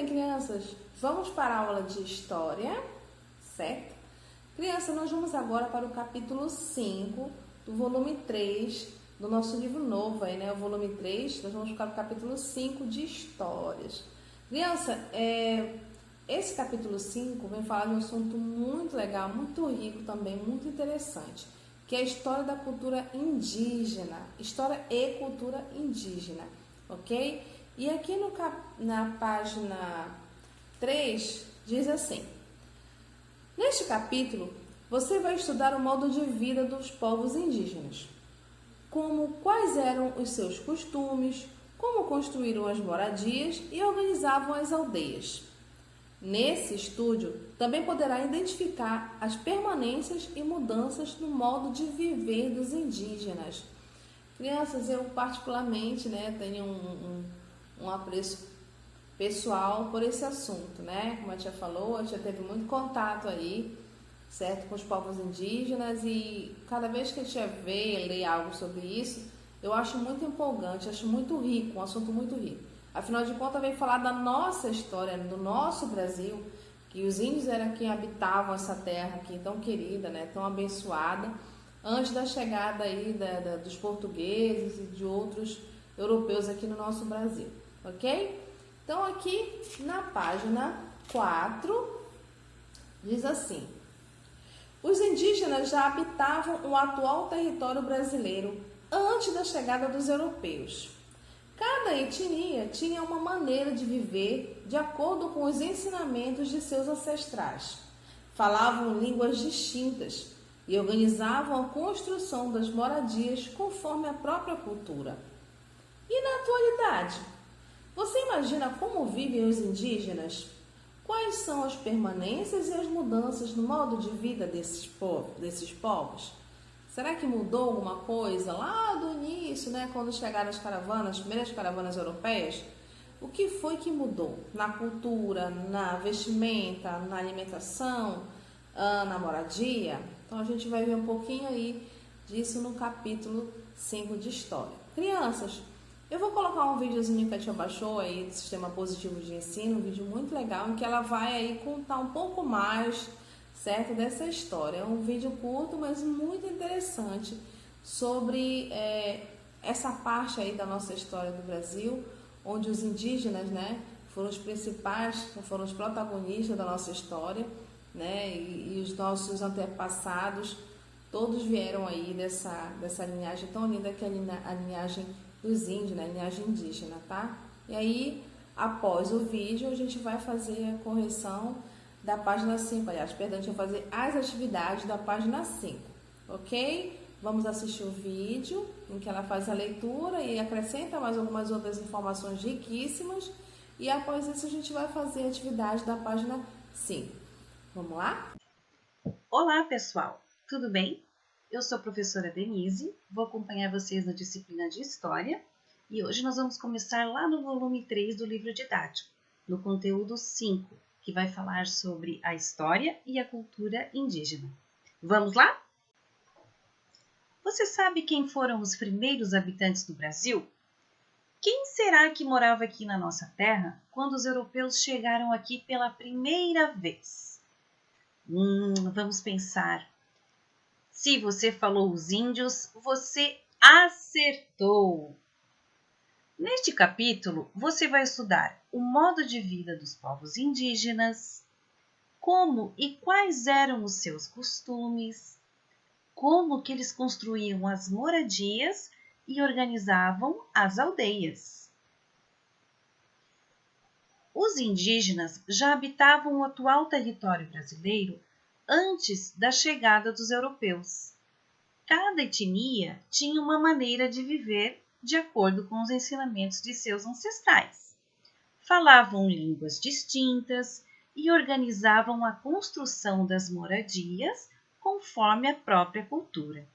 bem, crianças, vamos para a aula de História, certo? Criança, nós vamos agora para o capítulo 5 do volume 3 do nosso livro novo, aí, né? O volume 3, nós vamos para o capítulo 5 de Histórias. Criança, esse capítulo 5 vem falar de um assunto muito legal, muito rico também, muito interessante, que é a história da cultura indígena, história e cultura indígena, ok? E aqui na página 3 diz assim: neste capítulo, você vai estudar o modo de vida dos povos indígenas, como quais eram os seus costumes, como construíram as moradias e organizavam as aldeias. Nesse estudo, também poderá identificar as permanências e mudanças no modo de viver dos indígenas. Crianças, eu particularmente, tenho um apreço pessoal por esse assunto, né? Como a tia falou, a tia teve muito contato aí, certo, com os povos indígenas, e cada vez que a tia vê e lê algo sobre isso, eu acho muito empolgante, acho muito rico, um assunto muito rico. Afinal de contas, vem falar da nossa história, do nosso Brasil, que os índios eram quem habitavam essa terra aqui tão querida, né, tão abençoada, antes da chegada aí dos portugueses e de outros europeus aqui no nosso Brasil, ok? Então, aqui na página 4, diz assim: os indígenas já habitavam o atual território brasileiro antes da chegada dos europeus. Cada etnia tinha uma maneira de viver de acordo com os ensinamentos de seus ancestrais. Falavam línguas distintas e organizavam a construção das moradias conforme a própria cultura. E na atualidade, você imagina como vivem os indígenas? Quais são as permanências e as mudanças no modo de vida desses povos? Será que mudou alguma coisa lá do início, quando chegaram as primeiras caravanas europeias? O que foi que mudou na cultura, na vestimenta, na alimentação, na moradia? Então a gente vai ver um pouquinho aí disso no capítulo 5 de História. Crianças, eu vou colocar um videozinho que a tia baixou aí do Sistema Positivo de Ensino, um vídeo muito legal, em que ela vai aí contar um pouco mais, certo, dessa história. É um vídeo curto, mas muito interessante sobre essa parte aí da nossa história do Brasil, onde os indígenas, foram os principais, foram os protagonistas da nossa história, e os nossos antepassados, todos vieram aí dessa linhagem tão linda que é a linhagem dos índios, a linhagem indígena, tá? E aí, após o vídeo, a gente vai fazer a correção da página 5, a gente vai fazer as atividades da página 5, ok? Vamos assistir o vídeo em que ela faz a leitura e acrescenta mais algumas outras informações riquíssimas, e após isso a gente vai fazer a atividade da página 5. Vamos lá? Olá, pessoal! Tudo bem? Eu sou a professora Denise, vou acompanhar vocês na disciplina de História e hoje nós vamos começar lá no volume 3 do livro didático, no conteúdo 5, que vai falar sobre a história e a cultura indígena. Vamos lá? Você sabe quem foram os primeiros habitantes do Brasil? Quem será que morava aqui na nossa terra quando os europeus chegaram aqui pela primeira vez? Vamos pensar. Se você falou os índios, você acertou! Neste capítulo, você vai estudar o modo de vida dos povos indígenas, como e quais eram os seus costumes, como que eles construíam as moradias e organizavam as aldeias. Os indígenas já habitavam o atual território brasileiro antes da chegada dos europeus. Cada etnia tinha uma maneira de viver de acordo com os ensinamentos de seus ancestrais. Falavam línguas distintas e organizavam a construção das moradias conforme a própria cultura.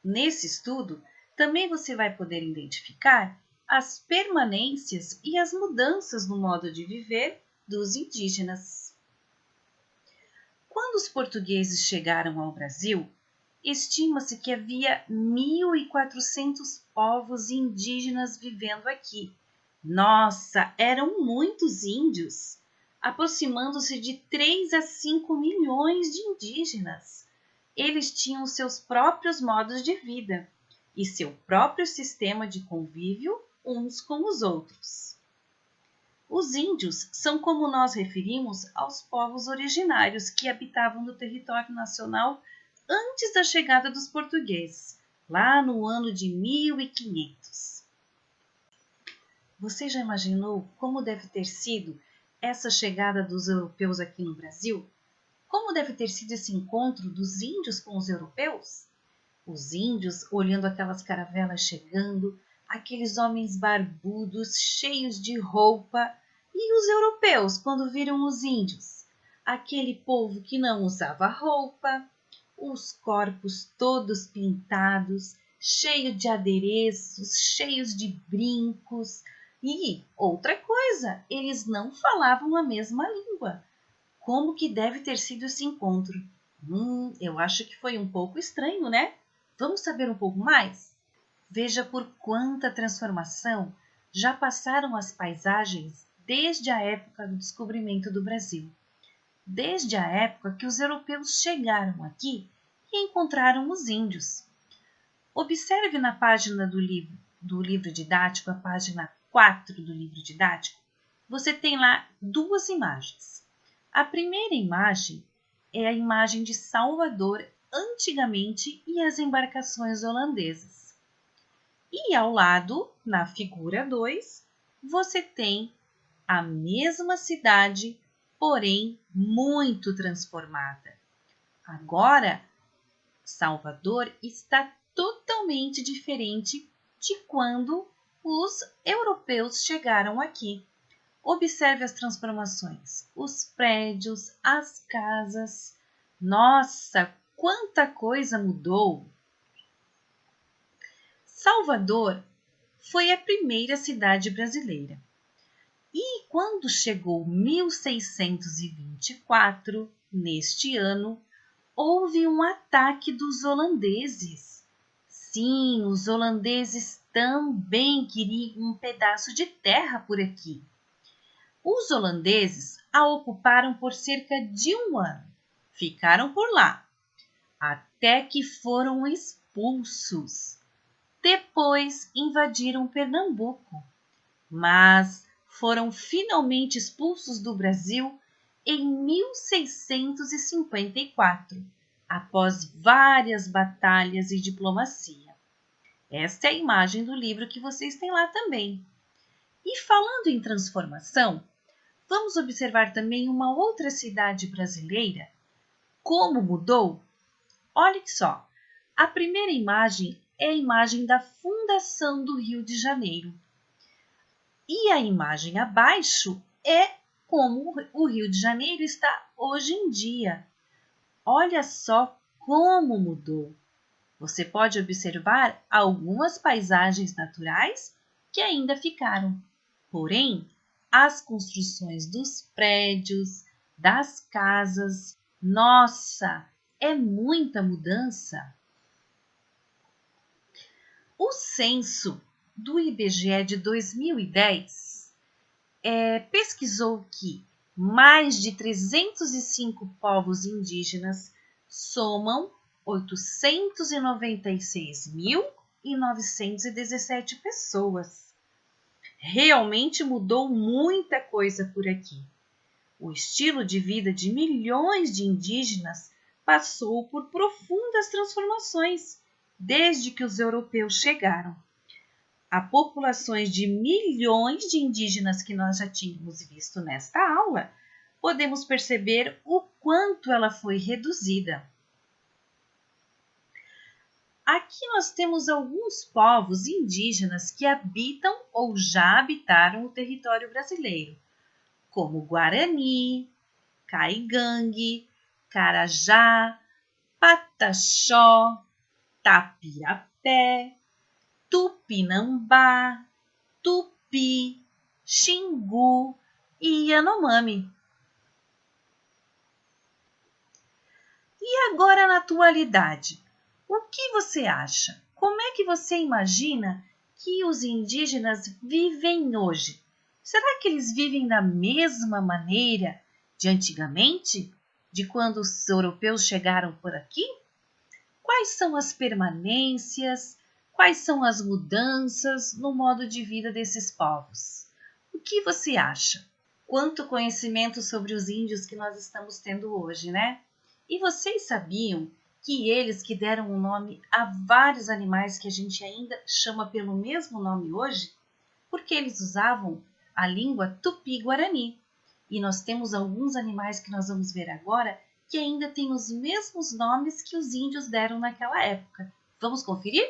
Nesse estudo, também você vai poder identificar as permanências e as mudanças no modo de viver dos indígenas. Quando os portugueses chegaram ao Brasil, estima-se que havia 1.400 povos indígenas vivendo aqui, Nossa, eram muitos índios, aproximando-se de 3 a 5 milhões de indígenas. Eles tinham seus próprios modos de vida e seu próprio sistema de convívio uns com os outros. Os índios são como nós referimos aos povos originários que habitavam no território nacional antes da chegada dos portugueses, lá no ano de 1500. Você já imaginou como deve ter sido essa chegada dos europeus aqui no Brasil? Como deve ter sido esse encontro dos índios com os europeus? Os índios olhando aquelas caravelas chegando, aqueles homens barbudos, cheios de roupa, e os europeus quando viram os índios, aquele povo que não usava roupa, os corpos todos pintados, cheios de adereços, cheios de brincos. E outra coisa, eles não falavam a mesma língua. Como que deve ter sido esse encontro? Eu acho que foi um pouco estranho, né? Vamos saber um pouco mais? Veja por quanta transformação já passaram as paisagens desde a época do descobrimento do Brasil. Desde a época que os europeus chegaram aqui e encontraram os índios. Observe na página do livro didático, a página 4 do livro didático, você tem lá duas imagens. A primeira imagem é a imagem de Salvador antigamente e as embarcações holandesas. E ao lado, na figura 2, você tem a mesma cidade, porém muito transformada. Agora, Salvador está totalmente diferente de quando os europeus chegaram aqui. Observe as transformações, os prédios, as casas. Nossa, quanta coisa mudou! Salvador foi a primeira cidade brasileira. E quando chegou 1624, neste ano, houve um ataque dos holandeses. Sim, os holandeses também queriam um pedaço de terra por aqui. Os holandeses a ocuparam por cerca de um ano. Ficaram por lá, até que foram expulsos. Depois invadiram Pernambuco, mas foram finalmente expulsos do Brasil em 1654, após várias batalhas e diplomacia. Esta é a imagem do livro que vocês têm lá também. E falando em transformação, vamos observar também uma outra cidade brasileira. Como mudou? Olhe só, a primeira imagem é a imagem da fundação do Rio de Janeiro. E a imagem abaixo é como o Rio de Janeiro está hoje em dia. Olha só como mudou. Você pode observar algumas paisagens naturais que ainda ficaram. Porém, as construções dos prédios, das casas, nossa, é muita mudança. O censo do IBGE de 2010 pesquisou que mais de 305 povos indígenas somam 896.917 pessoas. Realmente mudou muita coisa por aqui. O estilo de vida de milhões de indígenas passou por profundas transformações desde que os europeus chegaram. A populações de milhões de indígenas que nós já tínhamos visto nesta aula, podemos perceber o quanto ela foi reduzida. Aqui nós temos alguns povos indígenas que habitam ou já habitaram o território brasileiro, como Guarani, Caigangue, Carajá, Pataxó, Tapirapé, Tupinambá, Tupi, Xingu e Yanomami. E agora na atualidade, o que você acha? Como é que você imagina que os indígenas vivem hoje? Será que eles vivem da mesma maneira de antigamente? De quando os europeus chegaram por aqui? Quais são as permanências? Quais são as mudanças no modo de vida desses povos? O que você acha? Quanto conhecimento sobre os índios que nós estamos tendo hoje, né? E vocês sabiam que eles que deram o nome a vários animais que a gente ainda chama pelo mesmo nome hoje? Porque eles usavam a língua tupi-guarani. E nós temos alguns animais que nós vamos ver agora que ainda têm os mesmos nomes que os índios deram naquela época. Vamos conferir?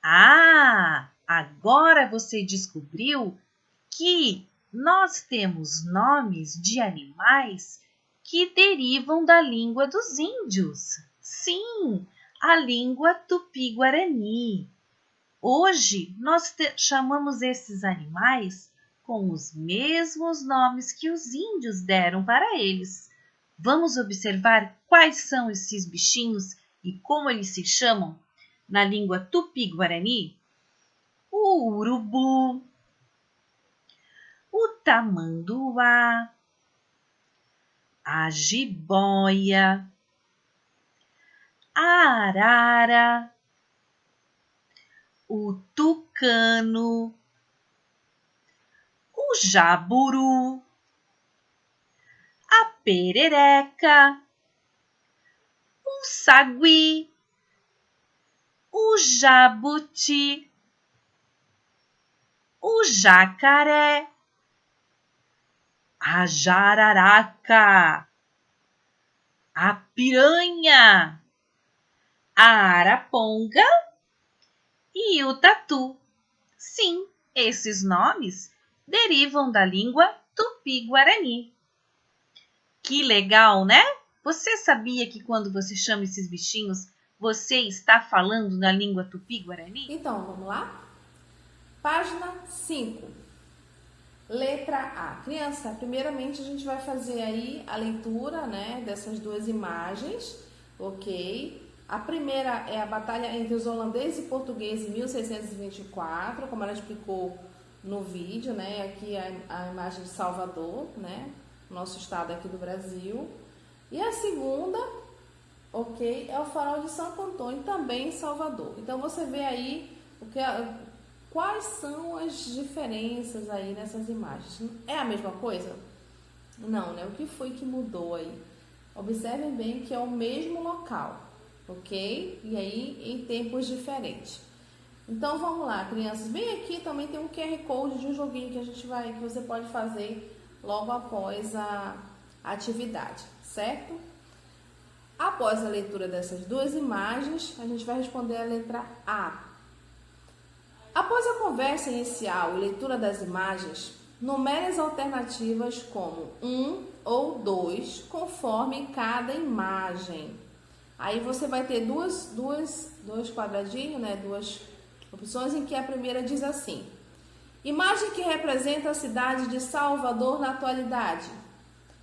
Ah, agora você descobriu que nós temos nomes de animais que derivam da língua dos índios. Sim, a língua tupi-guarani. Hoje nós chamamos esses animais com os mesmos nomes que os índios deram para eles. Vamos observar quais são esses bichinhos e como eles se chamam na língua tupi-guarani? O urubu, o tamanduá, a jiboia, a arara, o tucano, o jaburu, a perereca, o sagui, o jabuti, o jacaré, a jararaca, a piranha, a araponga e o tatu. Sim, esses nomes derivam da língua tupi-guarani. Que legal, né? Você sabia que quando você chama esses bichinhos, você está falando na língua tupi-guarani? Então, vamos lá? Página 5. Letra A. Criança, primeiramente a gente vai fazer aí a leitura, né, dessas duas imagens, ok? A primeira é a batalha entre os holandeses e portugueses em 1624, como ela explicou no vídeo, né? Aqui a imagem de Salvador, né? Nosso estado aqui do Brasil. E a segunda, ok, é o farol de Santo Antônio, também em Salvador. Então você vê aí quais são as diferenças aí nessas imagens. É a mesma coisa? Não, né? O que foi que mudou aí? Observem bem que é o mesmo local, ok? E aí em tempos diferentes. Então vamos lá, crianças. Bem aqui também tem um QR Code de um joguinho que você pode fazer logo após a atividade, certo? Após a leitura dessas duas imagens, a gente vai responder a letra A. Após a conversa inicial e leitura das imagens, numere as alternativas como 1 ou 2, conforme cada imagem. Aí você vai ter dois quadradinhos, né? Duas opções em que a primeira diz assim: imagem que representa a cidade de Salvador na atualidade.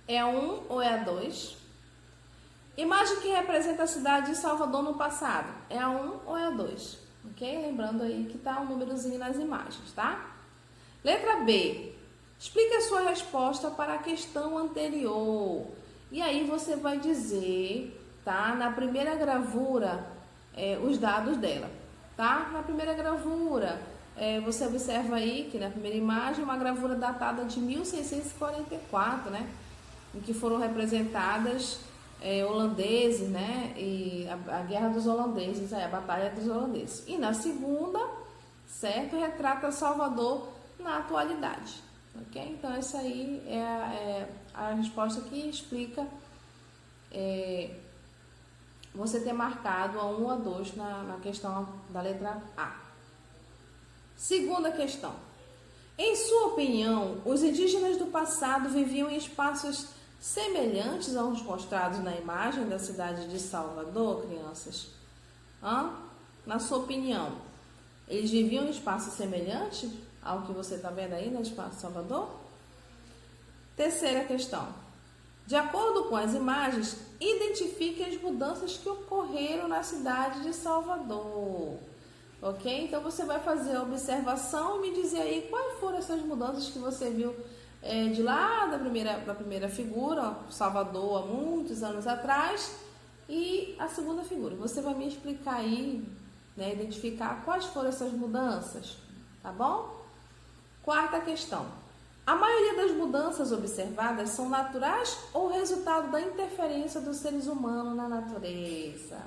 É a 1 ou é a 2? Imagem que representa a cidade de Salvador no passado. É a 1 ou é a 2? Ok? Lembrando aí que tá um númerozinho nas imagens, tá? Letra B. Explique a sua resposta para a questão anterior. E aí você vai dizer, tá? Na primeira gravura, os dados dela, tá? Na primeira gravura, você observa aí que na primeira imagem, uma gravura datada de 1644, né? Em que foram representadas holandeses, né? E a guerra dos holandeses, a batalha dos holandeses. E na segunda, certo? Retrata Salvador na atualidade, ok? Então essa aí é a resposta que explica você ter marcado a 1 ou a 2 na questão da letra A. Segunda questão. Em sua opinião, os indígenas do passado viviam em espaços semelhantes aos mostrados na imagem da cidade de Salvador, crianças? Na sua opinião, eles viviam em espaço semelhante ao que você está vendo aí no espaço de Salvador? Terceira questão. De acordo com as imagens, identifique as mudanças que ocorreram na cidade de Salvador. ok? Então você vai fazer a observação e me dizer aí quais foram essas mudanças que você viu de lá da primeira figura, Salvador, há muitos anos atrás, e a segunda figura. Você vai me explicar aí, né, identificar quais foram essas mudanças, tá bom? Quarta questão. A maioria das mudanças observadas são naturais ou resultado da interferência dos seres humanos na natureza,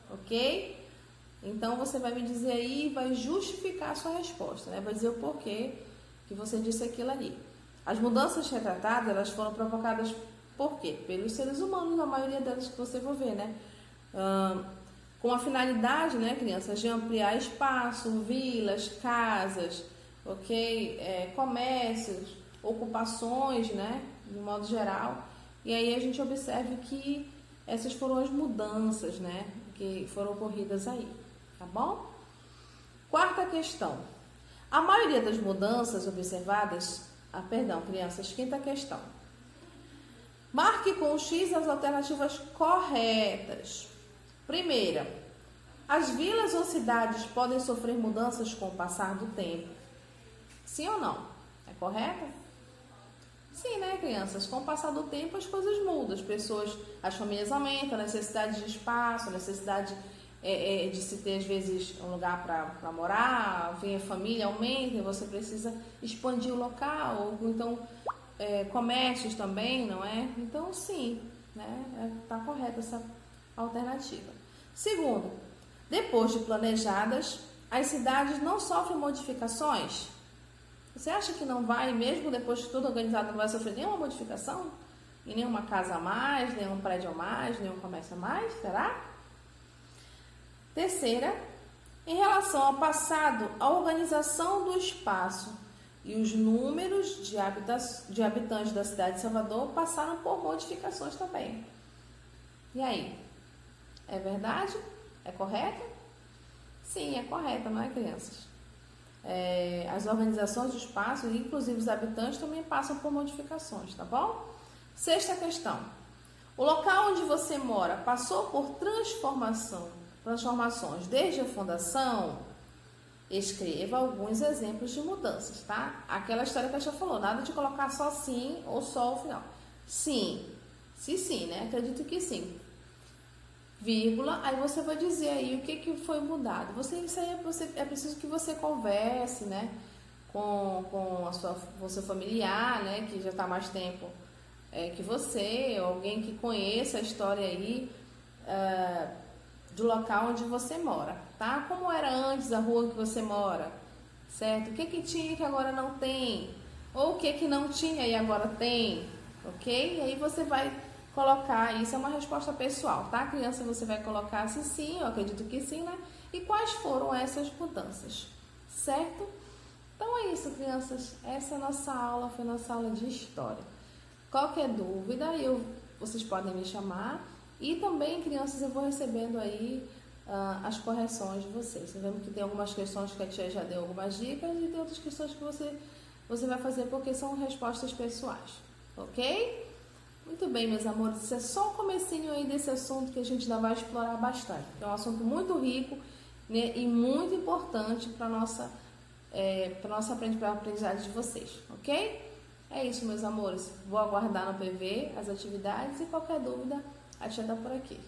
ok? Então você vai me dizer aí e vai justificar a sua resposta, né? Vai dizer o porquê que você disse aquilo ali. As mudanças retratadas, elas foram provocadas por quê? Pelos seres humanos, a maioria delas que você vai ver, né? Com a finalidade, né, crianças, de ampliar espaço, vilas, casas, ok? Comércios, ocupações, né? De modo geral. E aí a gente observa que essas foram as mudanças, né? Que foram ocorridas aí, tá bom? Quarta questão. A maioria das mudanças observadas... crianças, quinta questão. Marque com o X as alternativas corretas. Primeira, as vilas ou cidades podem sofrer mudanças com o passar do tempo. Sim ou não? É correto? Sim, né, crianças? Com o passar do tempo as coisas mudam. As famílias aumentam, a necessidade de espaço, a necessidade de se ter, às vezes, um lugar para morar, vem a família, aumenta, e você precisa expandir o local, ou então comércios também, não é? Então, sim, né? Tá correta essa alternativa. Segundo, depois de planejadas, as cidades não sofrem modificações? Você acha que não vai, mesmo depois de tudo organizado, não vai sofrer nenhuma modificação? E nenhuma casa a mais, nenhum prédio a mais, nenhum comércio a mais? Será? Terceira, em relação ao passado, a organização do espaço e os números de habitantes da cidade de Salvador passaram por modificações também. E aí? É verdade? É correto? Sim, é correto, não é, crianças? As organizações do espaço, inclusive os habitantes, também passam por modificações, tá bom? Sexta questão. O local onde você mora passou por transformações desde a fundação? Escreva alguns exemplos de mudanças, tá? Aquela história que a gente já falou, nada de colocar só sim ou só o final. Sim, sim, né? Acredito que sim. Vírgula, aí você vai dizer aí o que foi mudado. Isso aí é preciso que você converse, né? Com o seu familiar, né? Que já está mais tempo que você, alguém que conheça a história aí do local onde você mora, tá? Como era antes a rua que você mora, certo? O que tinha que agora não tem? Ou o que não tinha e agora tem, ok? E aí você vai colocar, isso é uma resposta pessoal, tá? Criança, você vai colocar se sim, eu acredito que sim, né? E quais foram essas mudanças, certo? Então é isso, crianças. Essa é a nossa aula, foi a nossa aula de história. Qualquer dúvida, vocês podem me chamar. E também, crianças, eu vou recebendo aí as correções de vocês. Você vendo que tem algumas questões que a tia já deu algumas dicas e tem outras questões que você vai fazer porque são respostas pessoais, ok? Muito bem, meus amores, isso é só o comecinho aí desse assunto que a gente ainda vai explorar bastante. É um assunto muito rico, né, e muito importante para nossa aprendizagem de vocês, ok? É isso, meus amores. Vou aguardar no PV as atividades e qualquer dúvida, a tia está por aqui.